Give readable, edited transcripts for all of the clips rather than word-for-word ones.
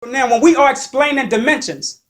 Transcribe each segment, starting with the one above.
Now, when we are explaining dimensions,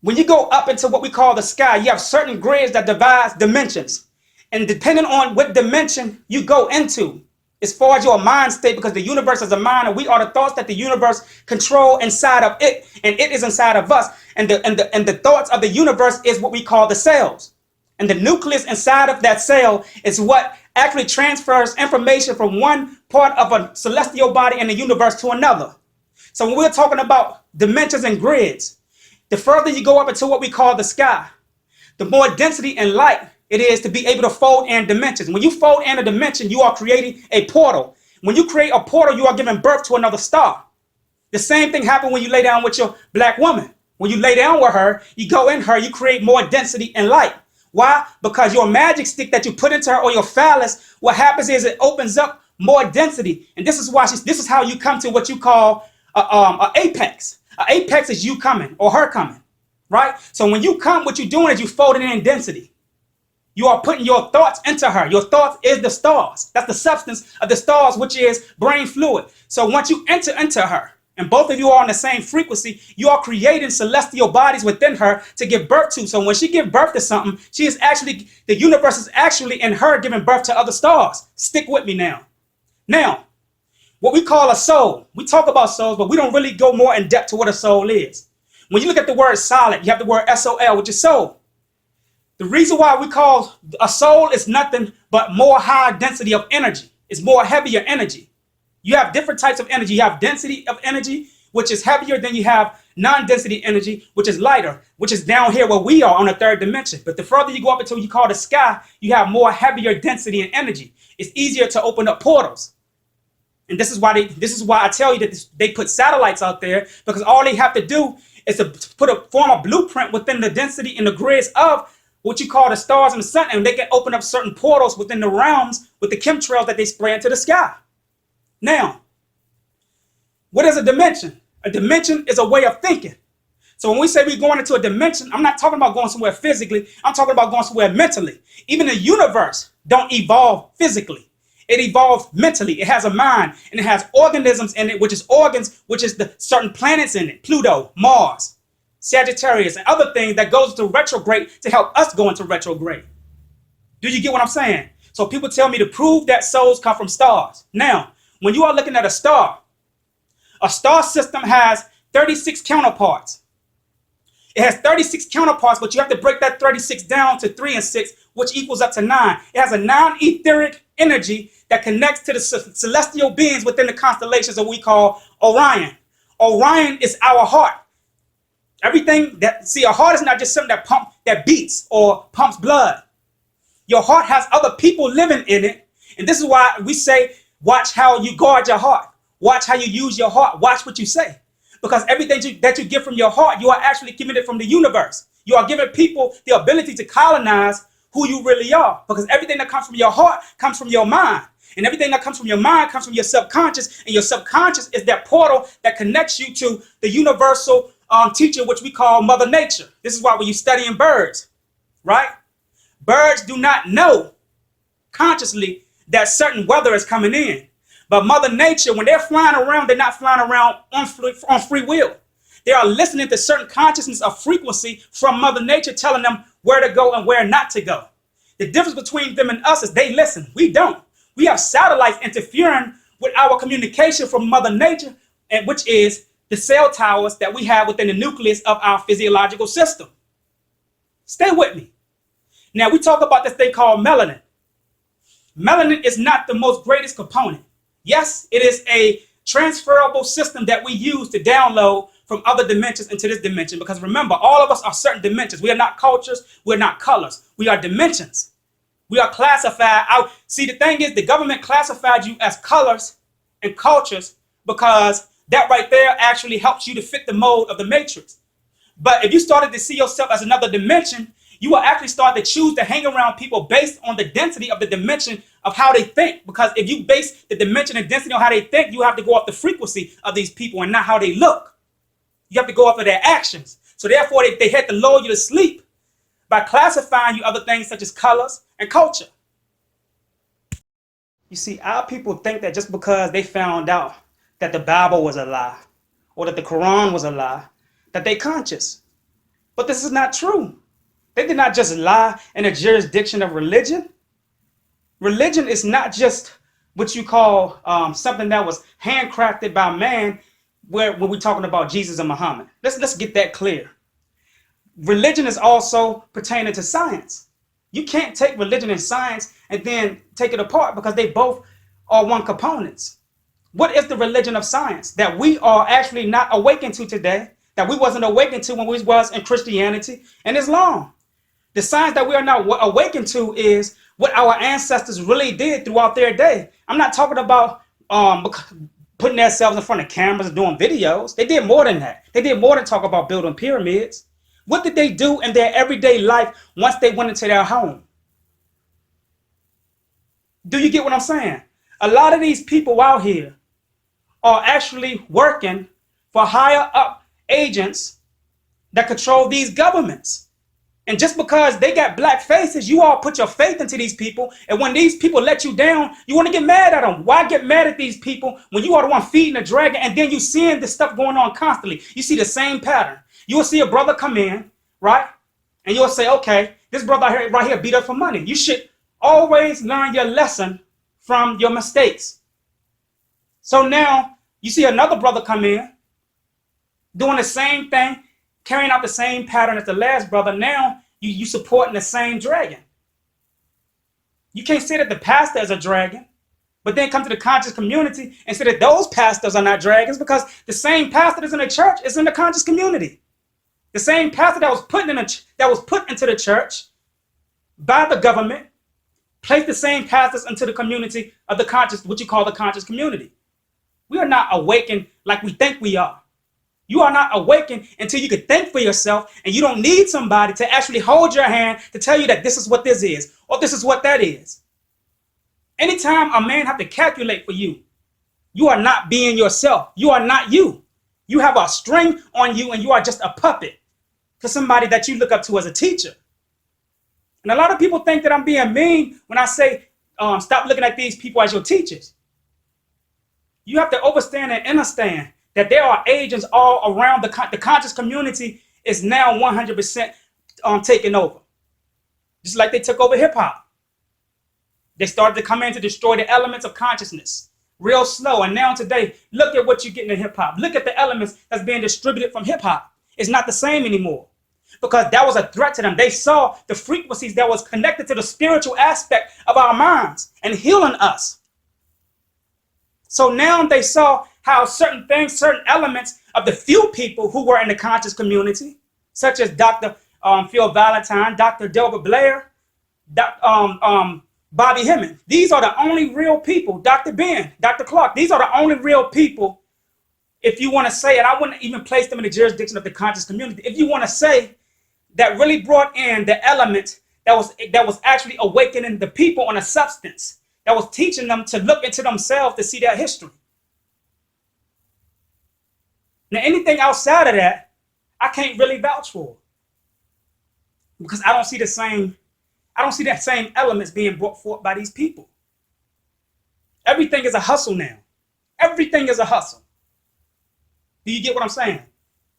when you go up into what we call the sky, you have certain grids that divide dimensions. And depending on what dimension you go into, as far as your mind state, because the universe is a mind, and we are the thoughts that the universe control inside of it, and it is inside of us. And the thoughts of the universe is what we call the cells. And the nucleus inside of that cell is what actually transfers information from one part of a celestial body in the universe to another. So when we're talking about dimensions and grids, the further you go up into what we call the sky, the more density and light it is to be able to fold in dimensions. When you fold in a dimension, you are creating a portal. When you create a portal, you are giving birth to another star. The same thing happens when you lay down with your black woman. When you lay down with her, you go in her, you create more density and light. Why? Because your magic stick that you put into her or your phallus, what happens is it opens up more density. And this is why this is how you come to what you call an apex. An apex is you coming or her coming, right? So when you come, what you're doing is you folding in density. You are putting your thoughts into her. Your thoughts is the stars. That's the substance of the stars, which is brain fluid. So once you enter into her, and both of you are on the same frequency, you are creating celestial bodies within her to give birth to. So when she gives birth to something, she is actually, the universe is actually in her giving birth to other stars. Stick with me now. Now, what we call a soul. We talk about souls, but we don't really go more in depth to what a soul is. When you look at the word solid, you have the word SOL, which is soul. The reason why we call a soul is nothing but more high density of energy. It's more heavier energy. You have different types of energy. You have density of energy, which is heavier than you have non-density energy, which is lighter, which is down here where we are on the third dimension. But the further you go up until you call the sky, you have more heavier density and energy. It's easier to open up portals. And this is why I tell you that they put satellites out there, because all they have to do is to form a blueprint within the density and the grids of what you call the stars and the sun, and they can open up certain portals within the realms with the chemtrails that they spray into the sky. Now, what is a dimension? A dimension is a way of thinking. So when we say we're going into a dimension, I'm not talking about going somewhere physically. I'm talking about going somewhere mentally. Even the universe don't evolve physically. It evolves mentally. It has a mind, and it has organisms in it, which is organs, which is the certain planets in it. Pluto, Mars, Sagittarius, and other things that goes to retrograde to help us go into retrograde. Do you get what I'm saying? So people tell me to prove that souls come from stars. Now, when you are looking at a star system has 36 counterparts. It has 36 counterparts, but you have to break that 36 down to 3 and 6, which equals up to 9. It has a non-etheric energy that connects to the celestial beings within the constellations that we call Orion. Orion is our heart. Everything that, see, a heart is not just something that beats or pumps blood. Your heart has other people living in it. And this is why we say, watch how you guard your heart. Watch how you use your heart. Watch what you say. Because everything that you get from your heart, you are actually giving it from the universe. You are giving people the ability to colonize who you really are. Because everything that comes from your heart comes from your mind. And everything that comes from your mind comes from your subconscious. And your subconscious is that portal that connects you to the universal teacher, which we call Mother Nature. This is why when you're studying birds, right? Birds do not know consciously that certain weather is coming in. But Mother Nature, when they're flying around, they're not flying around on free will. They are listening to certain consciousness of frequency from Mother Nature telling them where to go and where not to go. The difference between them and us is they listen. We don't. We have satellites interfering with our communication from Mother Nature, and which is the cell towers that we have within the nucleus of our physiological system. Stay with me. Now, we talk about this thing called melanin. Melanin is not the most greatest component. Yes, it is a transferable system that we use to download from other dimensions into this dimension. Because remember, all of us are certain dimensions. We are not cultures. We're not colors. We are dimensions. We are classified out. See, the thing is, the government classified you as colors and cultures because that right there actually helps you to fit the mold of the matrix. But if you started to see yourself as another dimension, you will actually start to choose to hang around people based on the density of the dimension of how they think. Because if you base the dimension and density on how they think, you have to go off the frequency of these people and not how they look. You have to go off of their actions. So therefore, they had to lull you to sleep by classifying you other things such as colors and culture. You see, our people think that just because they found out that the Bible was a lie, or that the Quran was a lie, that they conscious. But this is not true. They did not just lie in the jurisdiction of religion. Religion is not just what you call something that was handcrafted by man, when we're talking about Jesus and Muhammad. Let's get that clear. Religion is also pertaining to science. You can't take religion and science and then take it apart because they both are one components. What is the religion of science that we are actually not awakened to today, that we wasn't awakened to when we was in Christianity and Islam? The science that we are now awakened to is what our ancestors really did throughout their day. I'm not talking about putting themselves in front of cameras and doing videos. They did more than that. They did more than talk about building pyramids. What did they do in their everyday life once they went into their home? Do you get what I'm saying? A lot of these people out here are actually working for higher up agents that control these governments. And just because they got black faces, you all put your faith into these people. And when these people let you down, you want to get mad at them. Why get mad at these people when you are the one feeding the dragon and then you seeing this stuff going on constantly? You see the same pattern. You will see a brother come in, right? And you'll say, okay, this brother right here beat up for money. You should always learn your lesson from your mistakes. So now you see another brother come in doing the same thing, carrying out the same pattern as the last brother. Now you supporting the same dragon. You can't say that the pastor is a dragon, but then come to the conscious community and say that those pastors are not dragons, because the same pastor that's in the church is in the conscious community. The same pastor that was put into the church by the government placed the same pastors into the community of the conscious, what you call the conscious community. We are not awakened like we think we are. You are not awakened until you can think for yourself, and you don't need somebody to actually hold your hand to tell you that this is what this is or this is what that is. Anytime a man have to calculate for you, you are not being yourself. You are not you. You have a string on you and you are just a puppet to somebody that you look up to as a teacher. And a lot of people think that I'm being mean when I say stop looking at these people as your teachers. You have to understand and understand that there are agents all around the conscious community is now 100% taken over. Just like they took over hip hop. They started to come in to destroy the elements of consciousness real slow. And now today, look at what you're getting in hip hop. Look at the elements that's being distributed from hip hop. It's not the same anymore because that was a threat to them. They saw the frequencies that was connected to the spiritual aspect of our minds and healing us. So now they saw how certain things, certain elements of the few people who were in the conscious community, such as Dr. Phil Valentine, Dr. Delbert Blair, Bobby Hemming. These are the only real people. Dr. Ben, Dr. Clark. These are the only real people, if you want to say, and I wouldn't even place them in the jurisdiction of the conscious community, if you want to say that really brought in the element that was actually awakening the people on a substance, that was teaching them to look into themselves to see their history. Now, anything outside of that, I can't really vouch for, because I don't see that same elements being brought forth by these people. Everything is a hustle now. Everything is a hustle. Do you get what I'm saying?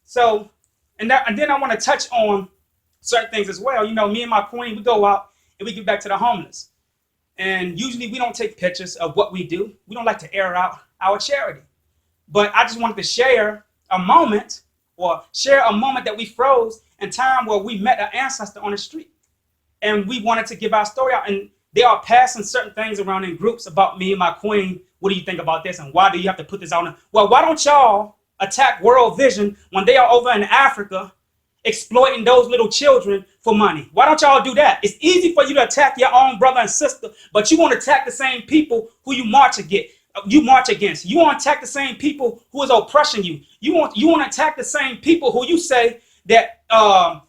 So, and then I want to touch on certain things as well. You know, me and my queen, we go out and we give back to the homeless. And usually we don't take pictures of what we do. We don't like to air out our charity. But I just wanted to share a moment that we froze in time where we met an ancestor on the street. And we wanted to give our story out. And they are passing certain things around in groups about me and my queen. What do you think about this? And why do you have to put this on? Well, why don't y'all attack World Vision when they are over in Africa exploiting those little children for money? Why don't y'all do that? It's easy for you to attack your own brother and sister, but you want to attack the same people who you march against. You want to attack the same people who is oppressing you. You want to attack the same people who you say that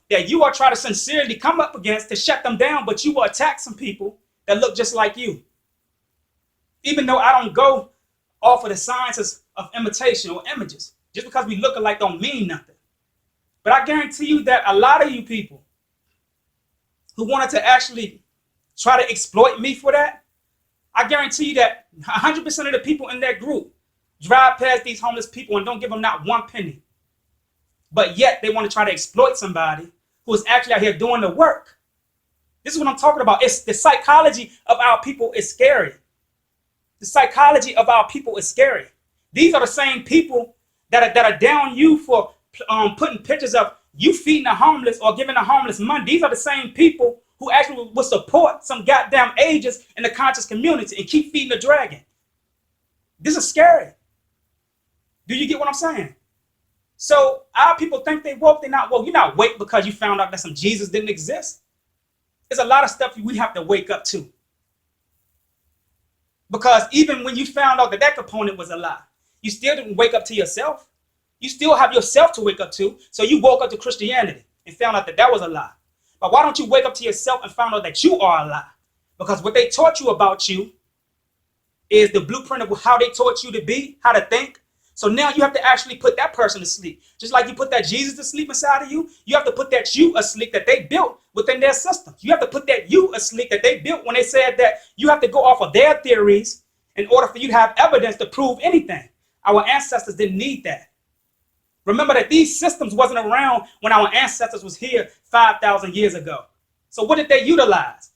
you are trying to sincerely come up against to shut them down, but you will attack some people that look just like you. Even though I don't go off of the sciences of imitation or images, just because we look alike don't mean nothing. But I guarantee you that a lot of you people who wanted to actually try to exploit me for that, I guarantee you that 100% of the people in that group drive past these homeless people and don't give them not one penny. But yet they want to try to exploit somebody who is actually out here doing the work. This is what I'm talking about. It's the psychology of our people is scary. The psychology of our people is scary. These are the same people that are down you for putting pictures of you feeding the homeless or giving the homeless money. These are the same people who actually will support some goddamn agents in the conscious community and keep feeding the dragon. This is scary. Do you get what I'm saying? So our people think they woke, they're not woke. You're not woke because you found out that some Jesus didn't exist. There's a lot of stuff we have to wake up to. Because even when you found out that that component was a lie, you still didn't wake up to yourself. You still have yourself to wake up to. So you woke up to Christianity and found out that that was a lie. But why don't you wake up to yourself and find out that you are a lie? Because what they taught you about you is the blueprint of how they taught you to be, how to think. So now you have to actually put that person to sleep. Just like you put that Jesus to sleep inside of you, you have to put that you asleep that they built within their system. You have to put that you asleep that they built when they said that you have to go off of their theories in order for you to have evidence to prove anything. Our ancestors didn't need that. Remember that these systems wasn't around when our ancestors was here 5,000 years ago. So what did they utilize?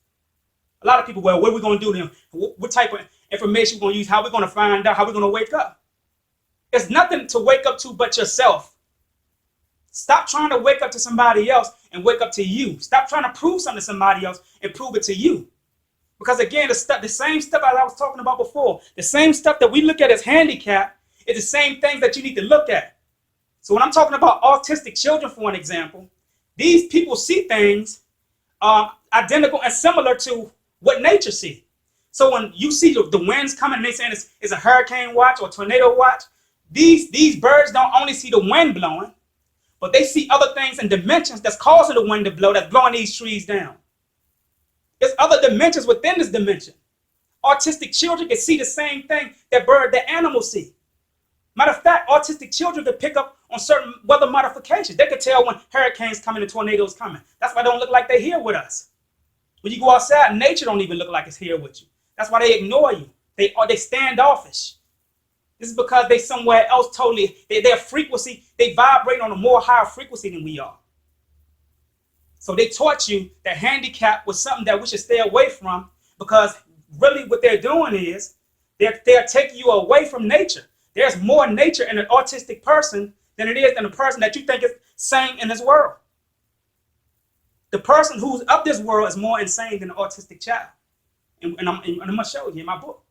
A lot of people, well, what are we going to do to them? What type of information we're going to use? How are we going to find out? How are we going to wake up? There's nothing to wake up to but yourself. Stop trying to wake up to somebody else and wake up to you. Stop trying to prove something to somebody else and prove it to you. Because again, the same stuff I was talking about before, the same stuff that we look at as handicap is the same things that you need to look at. So when I'm talking about autistic children, for an example, these people see things identical and similar to what nature sees. So when you see the winds coming and they saying it's a hurricane watch or tornado watch, these birds don't only see the wind blowing, but they see other things and dimensions that's causing the wind to blow, that's blowing these trees down. There's other dimensions within this dimension. Autistic children can see the same thing that animals see. Matter of fact, autistic children can pick up on certain weather modifications. They can tell when hurricanes coming and tornadoes coming. That's why they don't look like they're here with us. When you go outside, nature don't even look like it's here with you. That's why they ignore you. They standoffish. This is because they somewhere else totally, their frequency, they vibrate on a more higher frequency than we are. So they taught you that handicap was something that we should stay away from, because really what they're doing is they're taking you away from nature. There's more nature in an autistic person than it is in a person that you think is sane in this world. The person who's of this world is more insane than an autistic child. And I'm going to show you in my book.